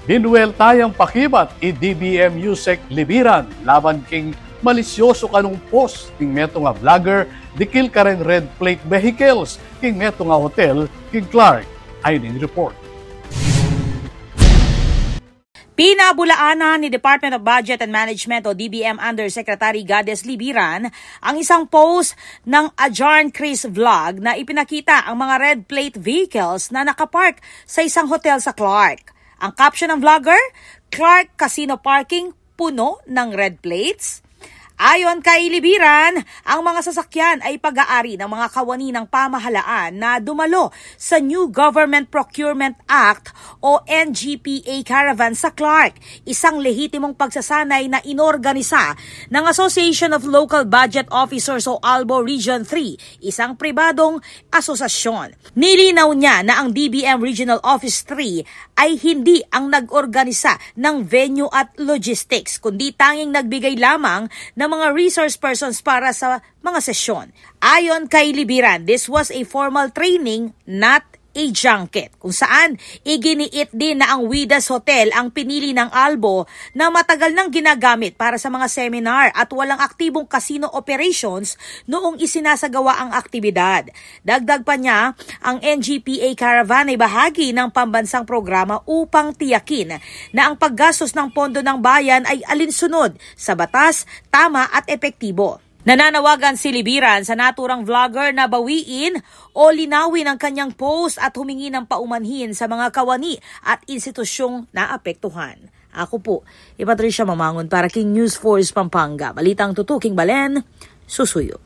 Dinwel tayang pakibat i-DBM Yusek Libiran laban king malisyoso kanong post king meto nga vlogger dikil ka rin red plate vehicles king meto nga hotel king Clark. Ayon in report. Pinabulaanan ni Department of Budget and Management o DBM Undersecretary Gades Libiran ang isang post ng Ajarn Chris Vlog na ipinakita ang mga red plate vehicles na nakapark sa isang hotel sa Clark. Ang caption ng vlogger, Clark Casino Parking puno ng red plates. Ayon kay Libiran, ang mga sasakyan ay pag-aari ng mga kawani ng pamahalaan na dumalo sa New Government Procurement Act o NGPA caravan sa Clark, isang lehitimong pagsasanay na inorganisa ng Association of Local Budget Officers o ALBO Region 3, isang pribadong asosasyon. Nilinaw niya na ang DBM Regional Office 3 ay hindi ang nag-organisa ng venue at logistics, kundi tanging nagbigay lamang ng mga resource persons para sa mga sesyon. Ayon kay Libiran, this was a formal training, not a junket, kung saan iginiit din na ang Widas Hotel ang pinili ng ALBO na matagal nang ginagamit para sa mga seminar at walang aktibong casino operations noong isinasagawa ang aktibidad. Dagdag pa niya, ang NGPA Caravan ay bahagi ng pambansang programa upang tiyakin na ang paggastos ng pondo ng bayan ay alinsunod sa batas, tama at epektibo. Nananawagan si Libiran sa naturang vlogger na bawiin o linawin ang kanyang post at humingi ng paumanhin sa mga kawani at institusyong naapektuhan. Ako po, Patricia Mamangon para King News Force Pampanga. Balitang tutuking Balen, susuyo.